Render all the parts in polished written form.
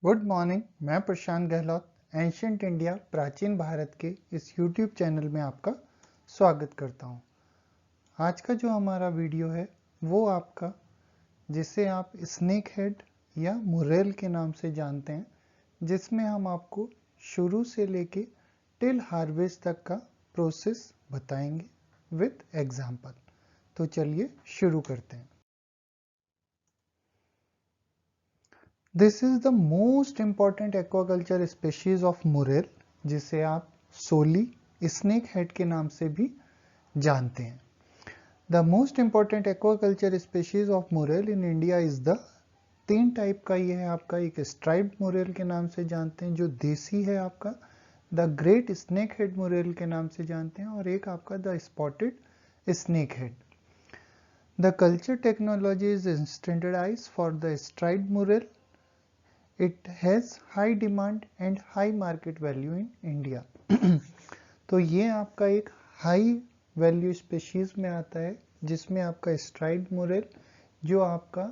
Good morning. मैं प्रशांत Gehlot ancient India प्राचीन भारत के इस यूट्यूब चैनल में आपका स्वागत करता हूं। आज का जो हमारा वीडियो है वो आपका, जिसे आप स्नेक हेड या मुरेल के नाम से जानते हैं, जिसमें हम आपको शुरू से लेके टिल हार्वेस्ट तक का प्रोसेस बताएंगे विद एग्जाम्पल। तो चलिए शुरू करते हैं। This is the most important aquaculture species of murrel, जिसे आप सोली स्नेक हेड के नाम से भी जानते हैं। The most important aquaculture species of murrel in India is the, तीन टाइप का ये है आपका। एक स्ट्राइप्ड मुरेल के नाम से जानते हैं जो देसी है आपका, the great snake head murrel के नाम से जानते हैं, और एक आपका the spotted snake head. The culture technology is standardised for the striped murrel. It has high demand and high market value in India. तो ये आपका एक हाई वैल्यू स्पीशीज में आता है, जिसमें आपका स्ट्राइप्ड मुरेल जो आपका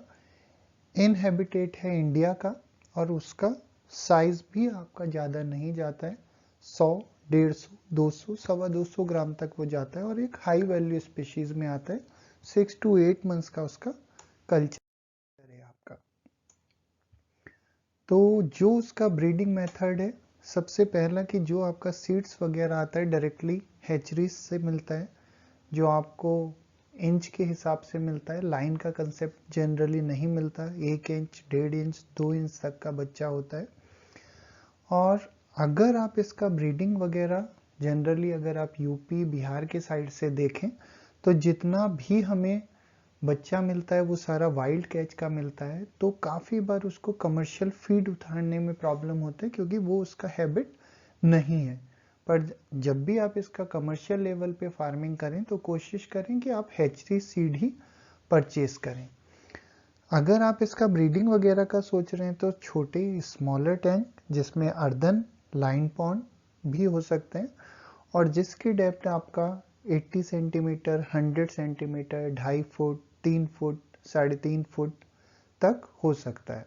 इनहेबिटेट है इंडिया का, और उसका साइज भी आपका ज़्यादा नहीं जाता है, 100, 150, 200, 225 ग्राम तक वो जाता है, और एक हाई वैल्यू स्पीशीज में आता है। 6 to 8 मंथ्स का उसका कल्चर है आपका। तो जो उसका ब्रीडिंग मेथड है, सबसे पहला कि जो आपका सीड्स वगैरह आता है डायरेक्टली हैचरीज से मिलता है, जो आपको इंच के हिसाब से मिलता है। लाइन का कंसेप्ट जनरली नहीं मिलता, 1 इंच, 1.5 इंच, 2 इंच तक का बच्चा होता है। और अगर आप इसका ब्रीडिंग वगैरह जनरली अगर आप यूपी बिहार के साइड से देखें, तो जितना भी हमें बच्चा मिलता है वो सारा वाइल्ड कैच का मिलता है। तो काफ़ी बार उसको कमर्शियल फीड उतारने में प्रॉब्लम होता है, क्योंकि वो उसका हैबिट नहीं है। पर जब भी आप इसका कमर्शियल लेवल पे फार्मिंग करें तो कोशिश करें कि आप हैचरी सीड ही परचेज करें। अगर आप इसका ब्रीडिंग वगैरह का सोच रहे हैं तो छोटे स्मॉलर टैंक, जिसमें अर्दन लाइन पॉन्ड भी हो सकते हैं, और जिसकी डेप्थ आपका 80 centimetre, 100 centimetre, 2.5 foot, 3 foot, 3.5 foot तक हो सकता है।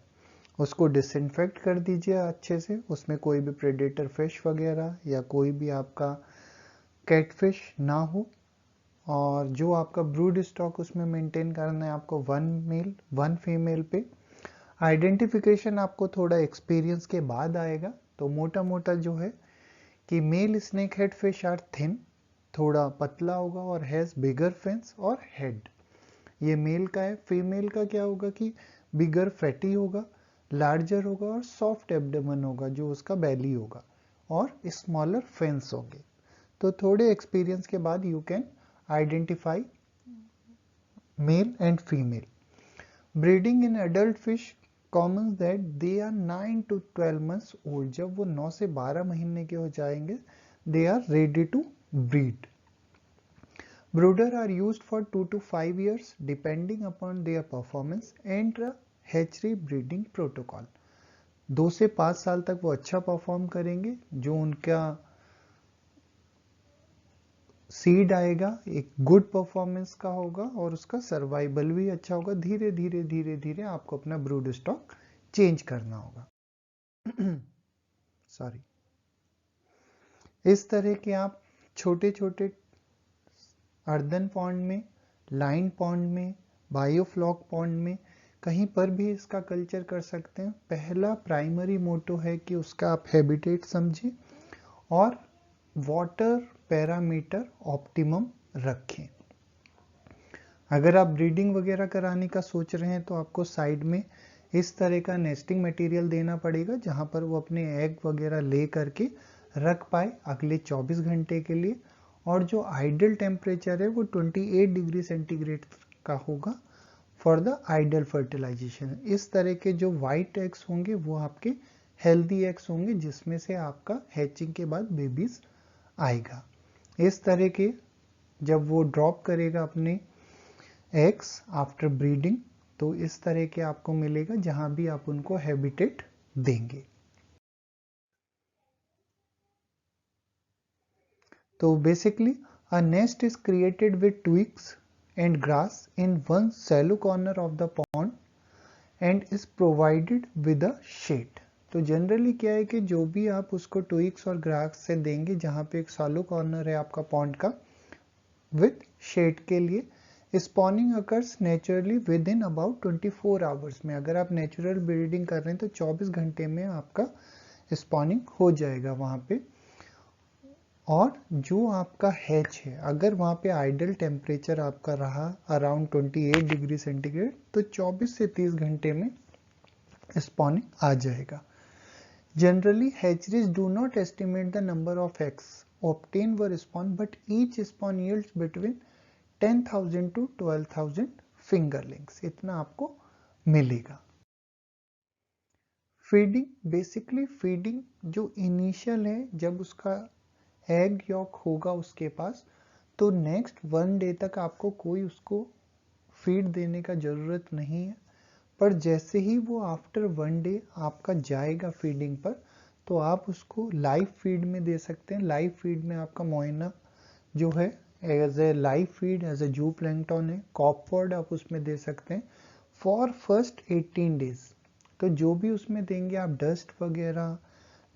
उसको डिसइंफेक्ट कर दीजिए अच्छे से, उसमें कोई भी प्रेडेटर फिश वगैरह या कोई भी आपका कैटफिश ना हो। और जो आपका ब्रूड स्टॉक उसमें मेंटेन करना है आपको 1 मेल 1 फीमेल पे। आइडेंटिफिकेशन आपको थोड़ा एक्सपीरियंस के बाद आएगा। तो मोटा मोटा जो है कि male snake head fish are thin, थोड़ा पतला होगा, और हैज बिगर फिन्स और हेड। ये मेल का है। फीमेल का क्या होगा कि बिगर फैटी होगा, लार्जर होगा, और सॉफ्ट एब्डोमेन होगा जो उसका बेली होगा, और स्मॉलर फिन्स होंगे। तो थोड़े एक्सपीरियंस के बाद you can identify male and female. Breeding in adult fish common that they are 9 to 12 months old. जब वो 9 से 12 महीने के हो जाएंगे, they are ready to breed. Brooder are used for 2 to 5 years depending upon their performance and the hatchery breeding protocol. 2 से 5 साल तक वो अच्छा परफॉर्म करेंगे, जो उनका सीड आएगा एक गुड परफॉर्मेंस का होगा, और उसका सर्वाइवल भी अच्छा होगा। धीरे धीरे धीरे धीरे आपको अपना ब्रूड स्टॉक चेंज करना होगा। सॉरी। इस तरह के आप छोटे छोटे अर्दन पॉन्ड में, लाइन पॉन्ड में, बायोफ्लॉक पॉन्ड में, कहीं पर भी इसका कल्चर कर सकते हैं। पहला प्राइमरी मोटो है कि उसका आप हैबिटेट समझें और वाटर पैरामीटर ऑप्टिमम रखें। अगर आप ब्रीडिंग वगैरह कराने का सोच रहे हैं तो आपको साइड में इस तरह का नेस्टिंग मटेरियल देना पड़ेगा, जहां पर वो अपने एग वगैरह ले करके रख पाए अगले 24 घंटे के लिए। और जो आइडियल टेम्परेचर है वो 28 डिग्री सेंटीग्रेड का होगा फॉर द आइडियल फर्टिलाइजेशन। इस तरह के जो वाइट एग्स होंगे वो आपके हेल्दी एग्स होंगे, जिसमें से आपका हैचिंग के बाद बेबीज आएगा। इस तरह के जब वो ड्रॉप करेगा अपने एग्स आफ्टर ब्रीडिंग, तो इस तरह के आपको मिलेगा जहां भी आप उनको हैबिटेट देंगे। तो basically a nest is created with twigs and grass in one shallow corner of the pond and is provided with a shade. तो जनरली क्या है कि जो भी आप उसको ट्विक्स और ग्रास से देंगे, जहाँ पे एक सॉलो कॉर्नर है आपका पॉन्ड का विथ शेड के लिए, spawning occurs naturally with in about 24 hours में। अगर आप नेचुरल ब्रीडिंग कर रहे हैं तो 24 घंटे में आपका स्पॉनिंग हो जाएगा वहाँ पे। और जो आपका हैच है, अगर वहाँ पे आइडल टेम्परेचर आपका रहा अराउंड 28 डिग्री सेंटीग्रेड, तो 24 से 30 घंटे में स्पॉनिंग आ जाएगा। Generally, hatcheries do not estimate the number of eggs obtained per spawn, but each spawn yields between 10,000 to 12,000 fingerlings. इतना आपको मिलेगा। फीडिंग, बेसिकली फीडिंग जो इनिशियल है, जब उसका एग यॉक होगा उसके पास, तो नेक्स्ट 1 डे तक आपको कोई उसको फीड देने का ज़रूरत नहीं है। पर जैसे ही वो आफ्टर 1 डे आपका जाएगा फीडिंग पर, तो आप उसको लाइव फीड में दे सकते हैं। लाइव फीड में आपका मोइना जो है as a live feed, as a zooplankton है, कॉपवर्ड आप उसमें दे सकते हैं फॉर फर्स्ट 18 डेज। तो जो भी उसमें देंगे आप, डस्ट वगैरह,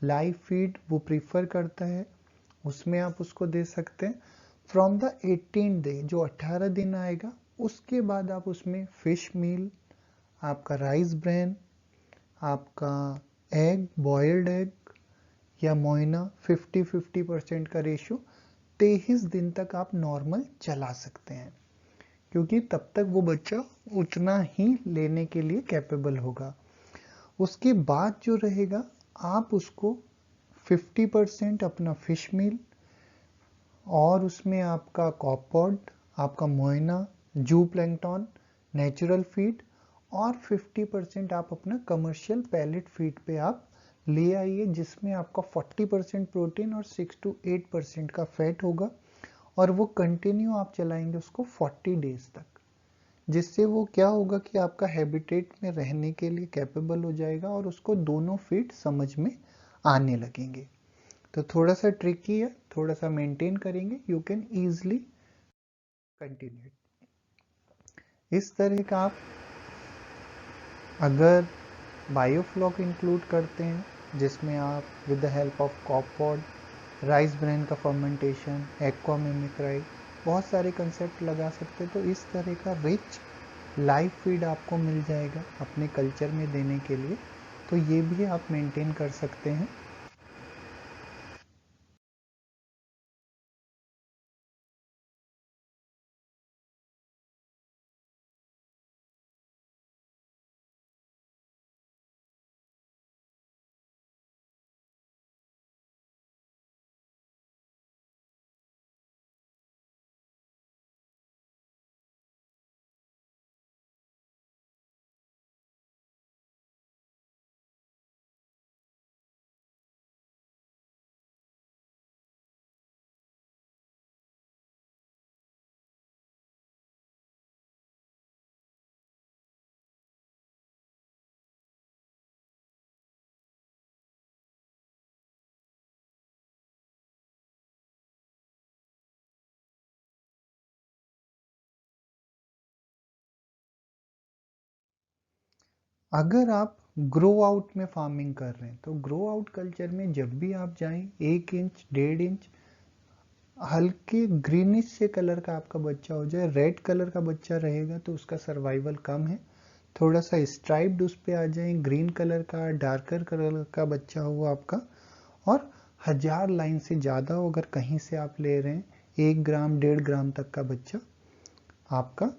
लाइव फीड वो प्रीफर करता है, उसमें आप उसको दे सकते हैं। फ्रॉम द 18 डे, जो 18 दिन आएगा, उसके बाद आप उसमें फिश मील, आपका राइस ब्रेन, आपका एग, बॉइल्ड एग या मोइना 50-50% का रेशियो 23 दिन तक आप नॉर्मल चला सकते हैं, क्योंकि तब तक वो बच्चा उतना ही लेने के लिए कैपेबल होगा। उसके बाद जो रहेगा, आप उसको 50% अपना फिश मील और उसमें आपका कॉपवर्ड, आपका मोइना, जू प्लैंकटन, नेचुरल फीड और 50% आप अपना कमर्शियल पैलेट फीड पे आप ले आइए, जिसमें आपका 40% प्रोटीन और 6 to 8% का फैट होगा। और वो कंटिन्यू आप चलाएंगे उसको 40 डेज तक, जिससे वो क्या होगा कि आपका हैबिटेट में रहने के लिए कैपेबल हो जाएगा और उसको दोनों फीड समझ में आने लगेंगे। तो थोड़ा सा ट्रिकी है, थोड़ा सा मेंटेन करेंगे, यू कैन ईजिली कंटिन्यू। इस तरह का आप अगर बायोफ्लॉक इंक्लूड करते हैं, जिसमें आप विद द हेल्प ऑफ कॉपवर्ड, राइस ब्रेन का फर्मेंटेशन, एक्वा मिमिक्राई, बहुत सारे कंसेप्ट लगा सकते हैं, तो इस तरह का रिच लाइव फीड आपको मिल जाएगा अपने कल्चर में देने के लिए। तो ये भी आप मेंटेन कर सकते हैं। अगर आप ग्रो आउट में फार्मिंग कर रहे हैं, तो ग्रो आउट कल्चर में जब भी आप जाएं, 1 इंच 1.5 इंच हल्के ग्रीनिश से कलर का आपका बच्चा हो जाए। रेड कलर का बच्चा रहेगा तो उसका सर्वाइवल कम है। थोड़ा सा स्ट्राइप्ड उस पे आ जाए, ग्रीन कलर का, डार्कर कलर का बच्चा हो आपका, और 1000 लाइन से ज़्यादा हो, अगर कहीं से आप ले रहे हैं, 1 ग्राम 1.5 ग्राम तक का बच्चा, आपका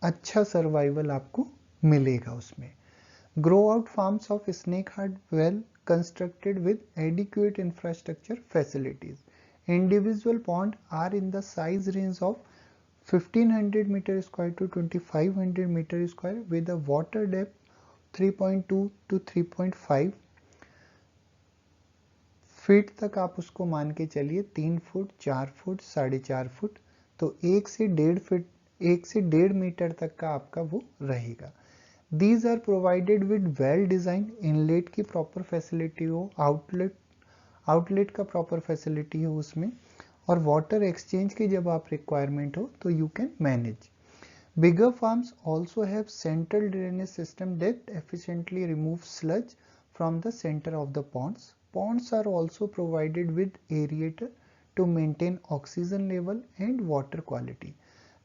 अच्छा सर्वाइवल आपको मिलेगा उसमें। Grow out farms of snake are well constructed with adequate infrastructure facilities. Individual ponds are in the size range of 1500 meter square to 2500 meter square with a water depth 3.2 to 3.5 feet तक आप उसको मान के चलिए, 3 foot, 4 foot, 4.5 foot, तो 1 से 1.5 metre तक का आपका वो रहेगा। These are provided with well designed inlet की प्रॉपर फैसिलिटी हो, आउटलेट का प्रॉपर फैसिलिटी हो उसमें, और वाटर एक्सचेंज की जब आप रिक्वायरमेंट हो तो you can manage. Bigger farms also have central drainage system that efficiently remove sludge from the center of the ponds. Ponds are also provided with aerator to maintain oxygen level and water quality.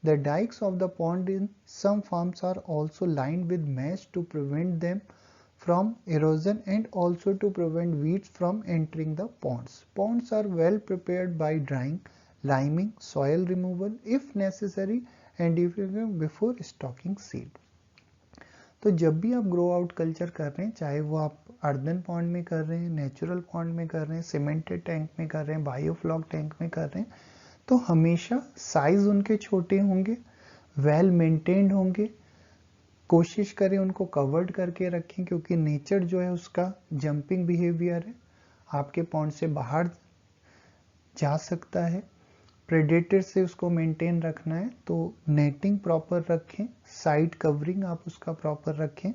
The dikes of the pond in some farms are also lined with mesh to prevent them from erosion and also to prevent weeds from entering the ponds. Ponds are well prepared by drying, liming, soil removal if necessary and before stocking seed. तो जब भी आप grow out culture कर रहे हैं, चाहे वो आप अर्दन पॉन्ड में कर रहे हैं, नेचुरल पॉन्ड में कर रहे हैं, सीमेंटेड टैंक में कर रहे हैं, बायोफ्लॉक टैंक में कर रहे हैं, तो हमेशा साइज उनके छोटे होंगे, वेल मेंटेन्ड होंगे। कोशिश करें उनको कवर्ड करके रखें क्योंकि नेचर जो है उसका जंपिंग बिहेवियर है, आपके पॉन्ड से बाहर जा सकता है। प्रेडेटर से उसको मेंटेन रखना है तो नेटिंग प्रॉपर रखें, साइड कवरिंग आप उसका प्रॉपर रखें।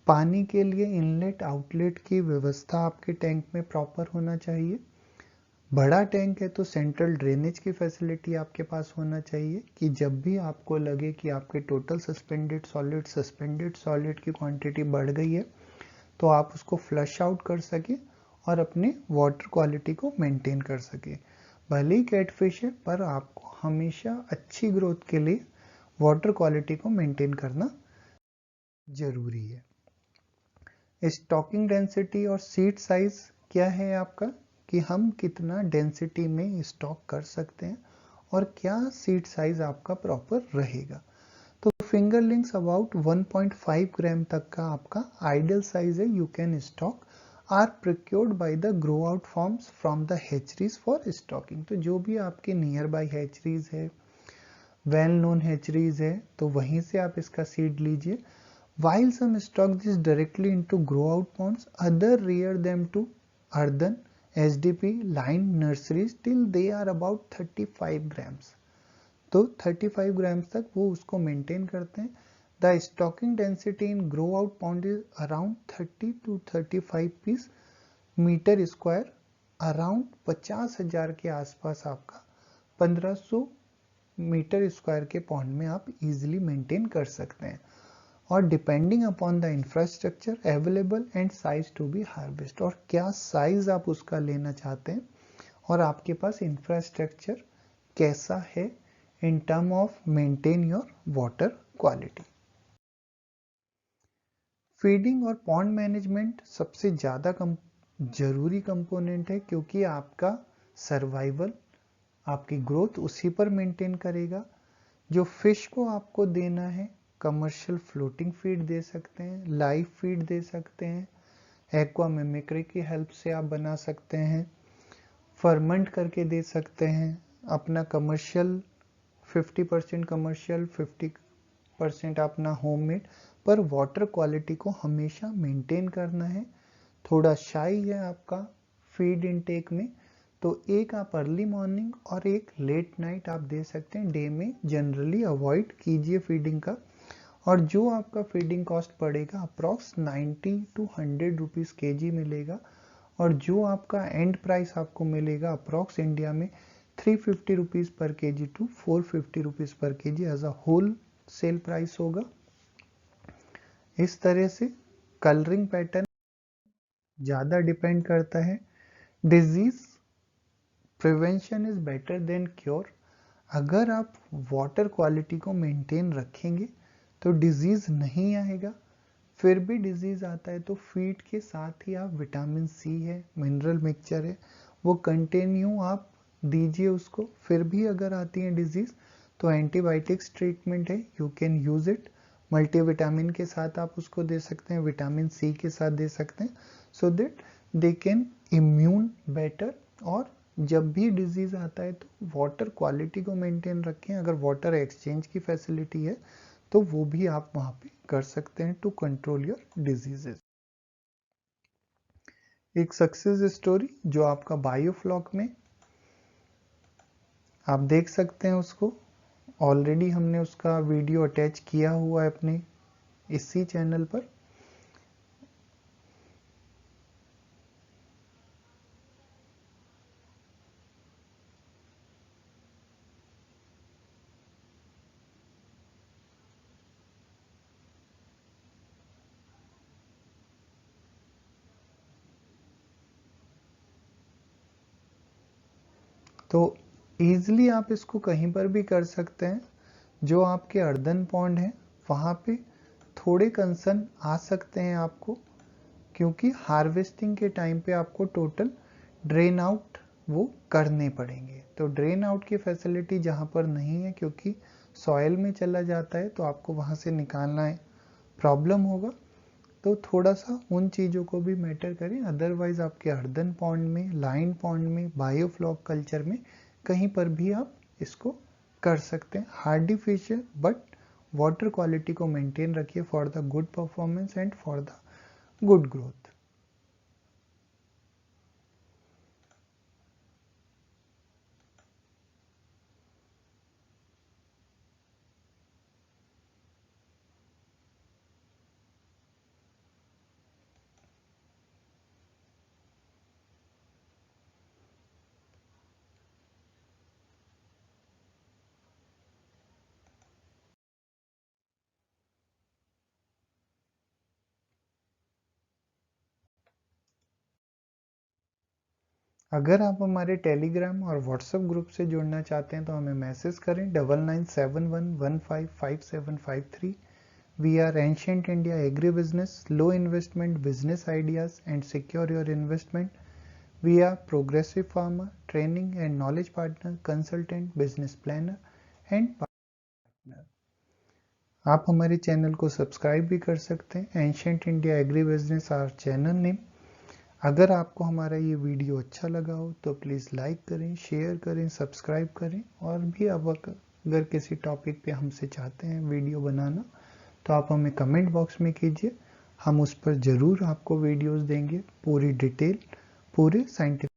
पानी के लिए इनलेट आउटलेट की व्यवस्था आपके टैंक में प्रॉपर होना चाहिए। बड़ा टैंक है तो सेंट्रल ड्रेनेज की फैसिलिटी आपके पास होना चाहिए कि जब भी आपको लगे कि आपके टोटल सस्पेंडेड सॉलिड की क्वांटिटी बढ़ गई है तो आप उसको फ्लश आउट कर सके और अपने वाटर क्वालिटी को मेंटेन कर सके। भले ही कैटफिश है पर आपको हमेशा अच्छी ग्रोथ के लिए वाटर क्वालिटी को मेंटेन करना जरूरी है। स्टॉकिंग डेंसिटी और सीड साइज क्या है आपका, कि हम कितना डेंसिटी में स्टॉक कर सकते हैं और क्या सीड साइज आपका प्रॉपर रहेगा। तो फिंगरलिंग्स अबाउट 1.5 ग्राम तक का आपका आइडियल साइज है। You can stock are procured by the grow out forms from the hatcheries for stocking. तो जो भी आपके नियर बाय हैचरीज है, वेल नोन हैचरीज है, तो वहीं से आप इसका सीड लीजिए। While some stock this directly into grow out ponds, other rear them to earthen SDP line nurseries till they are about 35 grams. तो 35 grams तक वो उसको मेंटेन करते हैं। The stocking density in grow out pond is around 30 to 35 piece metre square. Around 50,000 के आसपास आपका 1500 metre square के पॉन्ड में आप इजीली मेंटेन कर सकते हैं। और depending upon the infrastructure available and size to be harvest, और क्या साइज आप उसका लेना चाहते हैं और आपके पास इंफ्रास्ट्रक्चर कैसा है in term of maintain your water quality. Feeding और पॉन्ड मैनेजमेंट सबसे ज़्यादा जरूरी कंपोनेंट है क्योंकि आपका सर्वाइवल, आपकी ग्रोथ उसी पर मेंटेन करेगा। जो फिश को आपको देना है, कमर्शियल फ्लोटिंग फीड दे सकते हैं, लाइव फीड दे सकते हैं, एक्वा मिमिक्री की हेल्प से आप बना सकते हैं, फर्मेंट करके दे सकते हैं। अपना कमर्शियल 50% कमर्शियल 50% अपना होममेड, पर वाटर क्वालिटी को हमेशा मेंटेन करना है। थोड़ा शाई है आपका फीड इनटेक में, तो एक आप अर्ली मॉर्निंग और एक लेट नाइट आप दे सकते हैं। डे में जनरली अवॉइड कीजिए फीडिंग का। और जो आपका फीडिंग कॉस्ट पड़ेगा अप्रॉक्स 90 टू 100 रुपीज़ केजी मिलेगा, और जो आपका एंड प्राइस आपको मिलेगा अप्रॉक्स इंडिया में 350 rupees per KG to 450 rupees per KG as a wholesale price होगा। इस तरह से कलरिंग पैटर्न ज़्यादा डिपेंड करता है। Disease prevention is better than cure. अगर आप वाटर क्वालिटी को मेंटेन रखेंगे तो डिजीज नहीं आएगा। फिर भी डिजीज आता है तो फीड के साथ ही आप विटामिन सी है, मिनरल मिक्सचर है, वो कंटिन्यू आप दीजिए उसको। फिर भी अगर आती है डिजीज तो एंटीबायोटिक्स ट्रीटमेंट है, you can use it. Multivitamin के साथ आप उसको दे सकते हैं, विटामिन सी के साथ दे सकते हैं, so that they can immune better. और जब भी डिजीज आता है तो वाटर क्वालिटी को मेंटेन रखें। अगर वाटर एक्सचेंज की फैसिलिटी है तो वो भी आप वहां पे कर सकते हैं टू कंट्रोल योर डिजीजेस। एक सक्सेस स्टोरी जो आपका बायोफ्लॉक में आप देख सकते हैं, उसको ऑलरेडी हमने उसका वीडियो अटैच किया हुआ है अपने इसी चैनल पर। तो ईजिली आप इसको कहीं पर भी कर सकते हैं। जो आपके अर्दन पॉन्ड है वहाँ पे थोड़े कंसर्न आ सकते हैं आपको, क्योंकि हार्वेस्टिंग के टाइम पे आपको टोटल ड्रेन आउट वो करने पड़ेंगे। तो ड्रेन आउट की फैसिलिटी जहाँ पर नहीं है, क्योंकि सॉइल में चला जाता है तो आपको वहाँ से निकालना है, प्रॉब्लम होगा। तो थोड़ा सा उन चीज़ों को भी मैटर करें। अदरवाइज आपके अर्दन पॉन्ड में, लाइन पॉन्ड में, बायोफ्लॉक कल्चर में कहीं पर भी आप इसको कर सकते हैं। हार्डी फिश है, बट वाटर क्वालिटी को मेंटेन रखिए for the good performance and for the good growth. अगर आप हमारे टेलीग्राम और व्हाट्सएप ग्रुप से जुड़ना चाहते हैं तो हमें मैसेज करें 9971155753। We are ancient India agri business, low investment business ideas and secure your investment. We are progressive farmer, training and knowledge partner, consultant, business planner and partner. आप हमारे चैनल को सब्सक्राइब भी कर सकते हैं। Ancient India agri business our channel name. अगर आपको हमारा ये वीडियो अच्छा लगा हो तो प्लीज़ लाइक करें, शेयर करें, सब्सक्राइब करें। और भी आप अगर किसी टॉपिक पे हमसे चाहते हैं वीडियो बनाना तो आप हमें कमेंट बॉक्स में कीजिए, हम उस पर ज़रूर आपको वीडियोस देंगे, पूरी डिटेल, पूरे साइंटिफिक